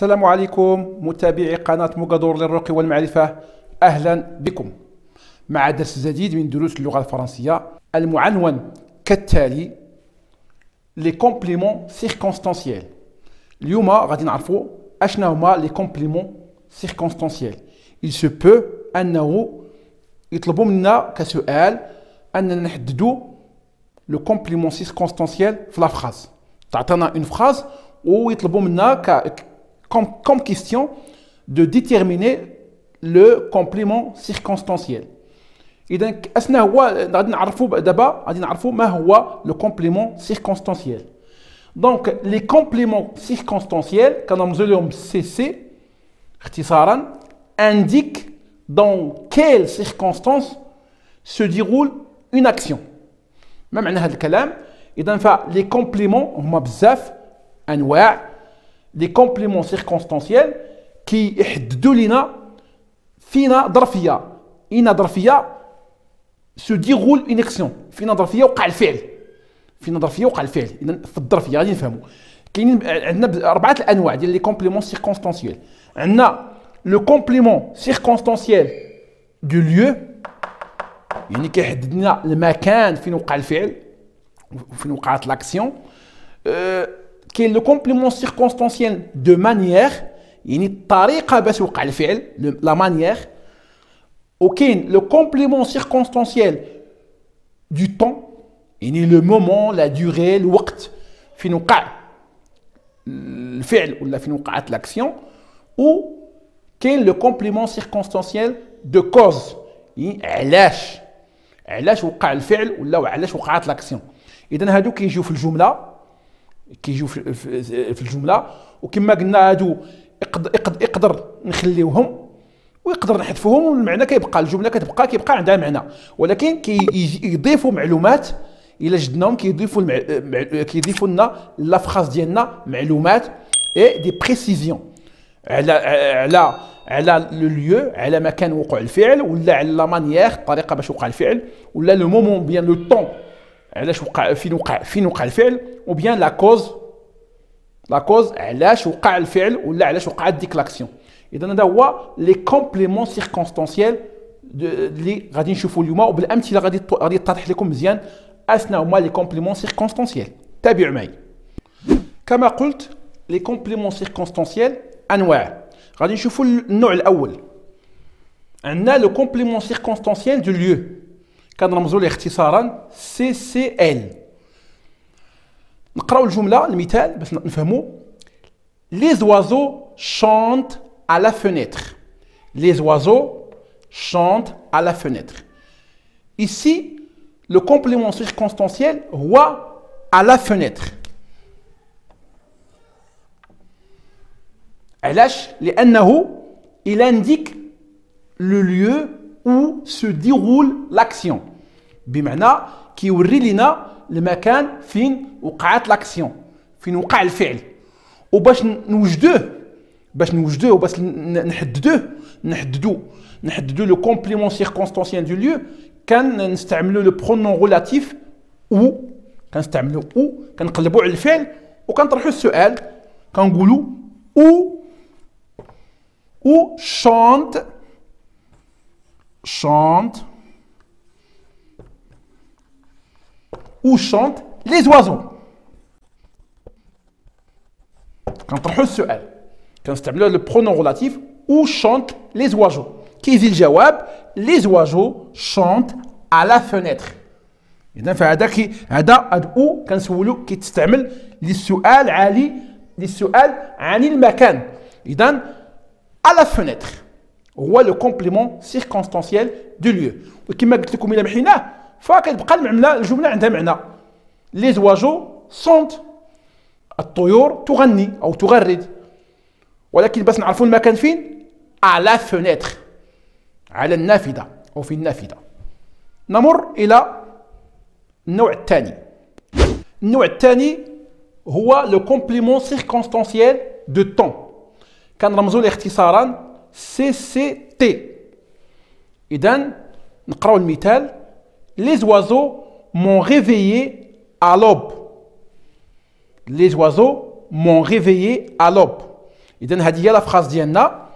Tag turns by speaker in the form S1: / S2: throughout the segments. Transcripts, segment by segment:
S1: السلام عليكم متابعي قناة موغادور للرقي والمعرفة. أهلا بكم مع درس جديد من دروس اللغة الفرنسية المعنون كالتالي: les compléments circonstanciels. اليوم غادي نعرفوا أشنا هما les compléments circonstanciels. Il se peut أنه يطلبوا منا كسؤال أننا نحددوا le complément circonstanciel في la phrase. تعطينا une phrase ويطلبوا منا comme question de déterminer le complément circonstanciel. إذا أسنا هو غادي نعرفوا دابا غادي نعرفوا ما هو le complément circonstanciel. Donc les compléments circonstanciels كنرمزوا لهم CC اختصارا indiquent dans quelles circonstances se déroule une action. ما معنى هذا الكلام؟ إذا فلي كومبليمون هما بزاف أنواع لي كومبليمون سيركونستانسيال كيحددوا لنا فينا ظرفية، أين ظرفية سو ديغول اون اكسيون، فينا ظرفية وقع الفعل، فينا ظرفية وقع الفعل. إذا في الظرفية غادي نفهموا كاينين عندنا أربعة الأنواع ديال لي كومبليمون سيركونستانسيال. عندنا لو كومبليمون سيركونستانسيال دو ليو، يعني كيحدد لنا المكان فين وقع الفعل وفين وقعت لاكسيون. كاين لو كومبليمون سيركونستانسيال دو مانيير، يعني الطريقه باش وقع الفعل، لا مانيير. وكاين لو كومبليمون سيركونستانسيال دو طون، يعني لو مومون، لا دوري، الوقت فين وقع الفعل ولا فين وقعت لاكسيون. و كاين لو كومبليمون سيركونستانسيال دو كوز، يعني علاش وقع الفعل ولا علاش وقعت لاكسيون. اذا هادو كيجيو في الجمله، كيجيو في الجمله، وكما قلنا هادو يقدر نخليوهم ويقدر نحذفوهم والمعنى كيبقى، الجمله كيبقى عندها معنى، ولكن كيضيفوا معلومات الى جدناهم، كيضيفوا لنا لا فراس ديالنا معلومات اي دي بريسيزيون على لو ليو، على مكان وقوع الفعل، ولا على لا مانيير، الطريقه باش وقع الفعل، ولا لو مومون بيان لو طون، علاش وقع فين وقع الفعل، وبيان لا كوز علاش وقع الفعل ولا علاش وقعت ديك لاكسيون. اذا هذا هو لي كومبليمون سيركونستانسيال اللي غادي نشوفوا اليوم، وبالامثله غادي يتضح لكم مزيان اشنا هما لي كومبليمون سيركونستانسيال. تابعوا معي. كما قلت لي كومبليمون سيركونستانسيال انواع. غادي نشوفوا النوع الاول. عندنا لو كومبليمون سيركونستانسيال دو ليو، كنرمزوا ليه اختصارا سي سي ال. نقراو الجمله المثال باش نفهموا. Les oiseaux chantent à la fenêtre. Les oiseaux chantent à la fenêtre. Ici, le complément circonstanciel voit à la fenêtre. علاش؟ لأنه il indique le lieu où se déroule l'action. بمعنى كيوري لنا المكان فين وقعت لاكسيون، فين وقع الفعل. وباش نوجدوه وباش نحددوه لو كومبليمون سيركونستانسيال دو ليو، كنستعملوا لو برونون غولاتيف او، كنقلبوا على الفعل وكنطرحوا السؤال، كنقولوا او chante où chantent les oiseaux. كنطرحوا السؤال، كنستعملوا لو برونون غولاتيف où chantent les oiseaux. كيجي الجواب les oiseaux chantent à la fenêtre. اذا هذا او كنسولو كيتستعمل للسؤال عن المكان. اذا à la fenêtre هو لو كومبليمون سيركونستانسيال دو ليو. وكما قلت لكم الى محيناه فكتبقى الجمله عندها معنى. les oiseaux chantent، الطيور تغني او تغرد، ولكن باش نعرفوا المكان فين، à la fenêtre، على النافذه او في النافذه. نمر الى النوع الثاني. النوع الثاني هو لو كومبليمون سيركونستانسيال دو طون، كنرمزوا ليه اختصارا سي سي تي. اذا نقراو المثال. les oiseaux m'ont réveillé à l'aube. Les oiseaux m'ont réveillé à l'aube. إذن هذه هي la phrase ديالنا.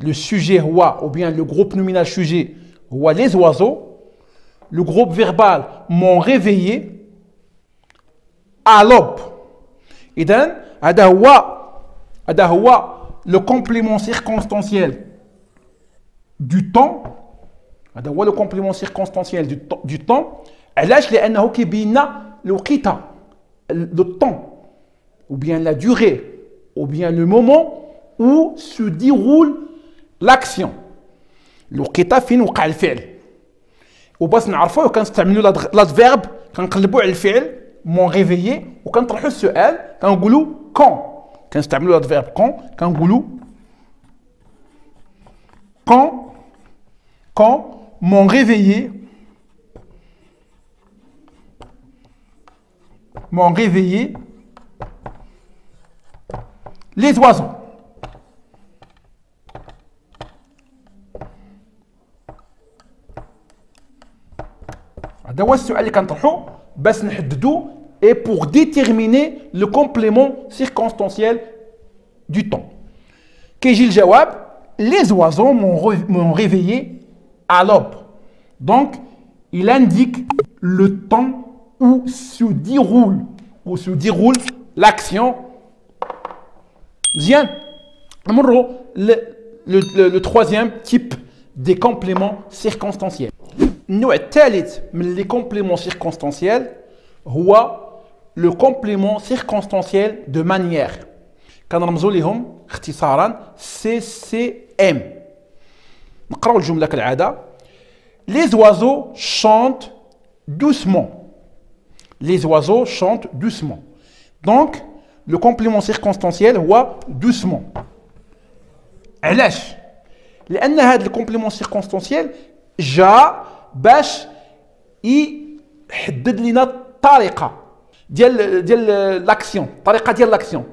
S1: Le sujet هو ou bien le groupe nominal sujet هو les oiseaux. Le groupe verbal m'ont réveillé à l'aube. إذن هذا هو le complément circonstanciel du temps. هذا هو le complément circonstanciel du temps. علاش؟ لأنه كيبين لنا الوقيته، le temps ou bien la durée ou bien le moment où se déroule l'action. الوقيته فين وقع الفعل. وباش نعرفوه كنستعملوا l'adverbe، كنقلبوا على الفعل مون ريفيي وكنطرحوا السؤال كنقولوا quand. كنستعملوا l'adverbe quand كنقولوا quand m'ont réveillé les oiseaux. هذا هو السؤال اللي كنطرحو باش نحددو et pour déterminer le complément circonstanciel du temps. كيجي الجواب les oiseaux m'ont réveillé à l'aube. Donc il indique le temps où se déroule l'action. Bien. Le troisième type des compléments circonstanciels. النوع الثالث من les compléments circonstanciels هو le complément circonstanciel de manière. كنرمزوا لهم اختصارا CCM. نقراو الجملة كالعادة. Les oiseaux chantent doucement. Les oiseaux chantent doucement. Donc, le complément circonstanciel هو doucement. علاش؟ لأن هذا الكومبليمون سيركونستانسيال جا باش يحدد لنا الطريقة ديال لاكسيون، الطريقة ديال لاكسيون.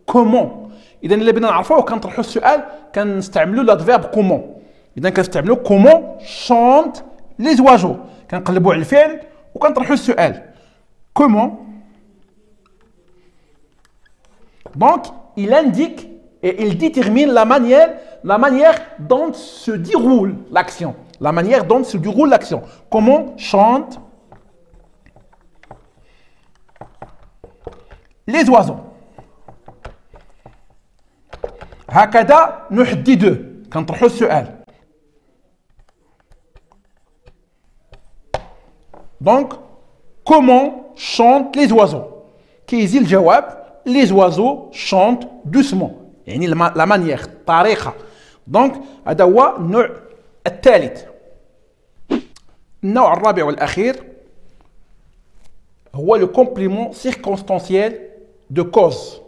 S1: كومون. إذا إلا بغينا نعرفوه كنطرحوا السؤال كنستعملوا لادفيرب كومون. إذا كنستعملوا كومون شونت لي زواجو، كنقلبوا على الفعل وكنطرحوا السؤال. Comment? Donc, il indique et il détermine la manière dont se déroule l'action. La manière dont se déroule l'action. Comment chantent les oiseaux. هكذا نحدد كنطرحوا السؤال. Donc, comment chantent les oiseaux? كيجي الجواب les oiseaux chantent doucement. يعني la manière، الطريقة. Donc هذا هو النوع الثالث. النوع الرابع والأخير هو le complément circonstanciel de cause.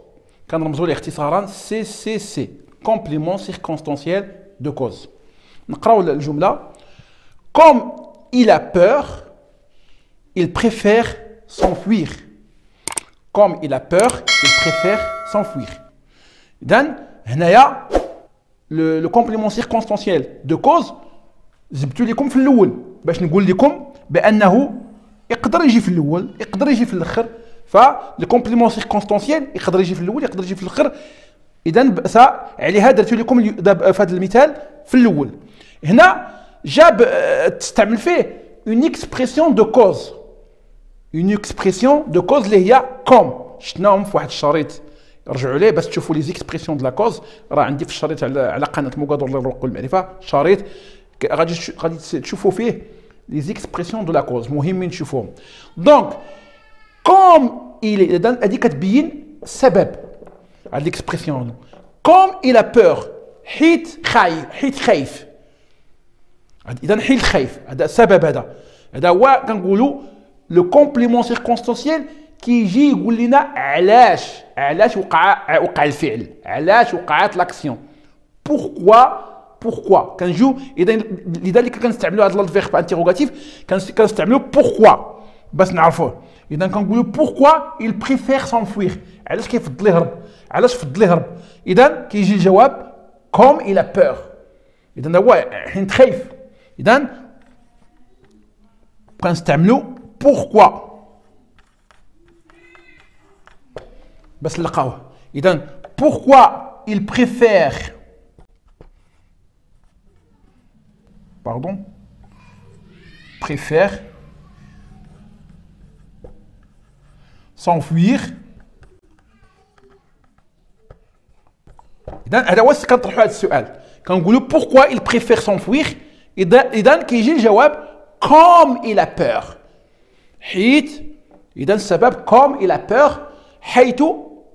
S1: كنرمزوا له اختصارا CCC. Complément circonstanciel de cause. نقراو الجملة. Comme il a peur, il préfère s'enfuir. Comme il a peur, il préfère s'enfuir. إذن هنايا le complément circonstanciel de cause جبتو لكم في الأول باش نقول لكم بأنه يقدر يجي في الأول يقدر يجي في الآخر. فلو كومبليمون سيركونستانسيال يقدر يجي في الأول يقدر يجي في الآخر. إذن عليها درت لكم في هذا المثال في الأول. هنا جاب تستعمل فيه une expression de cause. Une expression de cause اللي هي comme. شفناهم في واحد الشريط رجعوا ليه باش تشوفوا لي زيكسبرسيون دو لا كوز. راه عندي في الشريط على قناه مقادور للرقي والمعرفه شريط غادي تشوفوا فيه لي زيكسبرسيون دو لا كوز مهمين تشوفوهم. دونك كوم اذا هذه كتبين السبب هاد ليكسبرسيون. كوم الى بور حيت خايف. اذا حيت خايف هذا السبب. هذا هو كنقولوا لو كومبليمون سيركونستانسيال كيجي يقول لنا علاش وقع الفعل، علاش وقعت لاكسيون. بوركوا كنجيو. اذا لذلك كنستعملوا هذا الفيرب انتيروغاتيف كنستعملوا بوركوا باش نعرفوه. اذا كنقولوا بوركوا il préfère s'enfuir. علاش كيفضل يهرب. اذا كيجي الجواب comme il a peur. اذا هو حين خايف. اذا كنستعملوا بوركوا باش نلقاوه. إذا pourquoi il préfère s'enfuir. هذا هو كنطرحوا هذا السؤال، كنقولوا pourquoi il préfère s'enfuir. إذا كيجي الجواب comme il a peur، حيث إذا السبب comme il a peur، حيث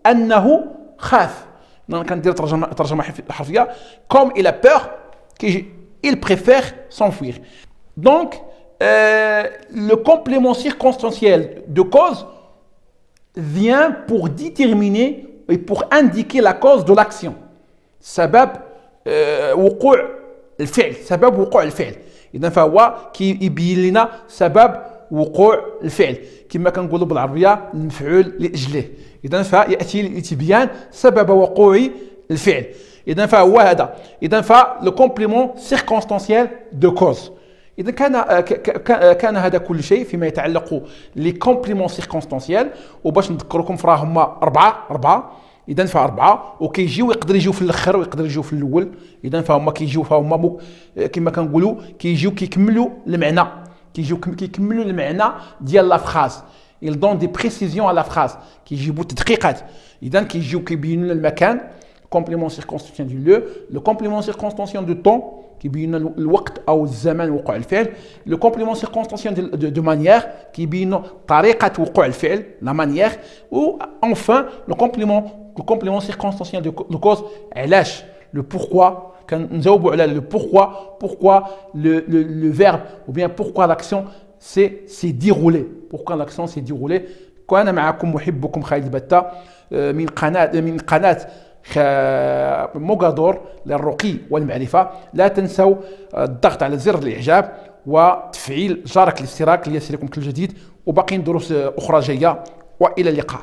S1: أنه خاف. كندير ترجمة حرفية comme il a peur كيجي il préfère s'enfuir. Donc le complément circonstanciel de cause vient pour déterminer et pour indiquer la cause de l'action. سبب وقوع الفعل، سبب وقوع الفعل. إذا فهو كيبين لنا سبب وقوع الفعل، كما كنقولوا بالعربية المفعول لأجله. إذا فيأتي لتبيان سبب وقوع الفعل. إذا فهو هذا. إذا فلو كومبليمون سيركونستانسيال دو كوز. إذا كان هذا كل شيء فيما يتعلق لي كومبليمون سيركونستانسيال. وباش نذكركم فراه هما أربعة. إذا فأربعة وكيجيو، يقدر يجيو في الآخر ويقدر يجيو في الأول. إذا فهما كيجيو، فهما كما كنقولوا كيجيو كيكملوا المعنى، كيكملوا المعنى ديال لا فراز. ils donnent des précisions à la phrase، كيجيبوا تدقيقات. إذا كيجيو كيبينوا لنا المكان complément circonstanciel du lieu، le complément circonstanciel du temps كيبين الوقت أو الزمن وقوع الفعل، le complément circonstanciel de manière كيبين طريقة وقوع الفعل la manière، ou enfin le complément circonstanciel de cause علاش، le pourquoi. كنجاوبوا على le pourquoi le verbe ou bien pourquoi l'action s'est déroulée، pourquoi l'action s'est déroulée. كان معكم محبكم خالد بتة من قناة موغادور للرقي والمعرفة. لا تنسوا الضغط على زر الإعجاب وتفعيل جرس الاشتراك ليصلكم كل جديد، وباقي دروس أخرى جاية، وإلى اللقاء.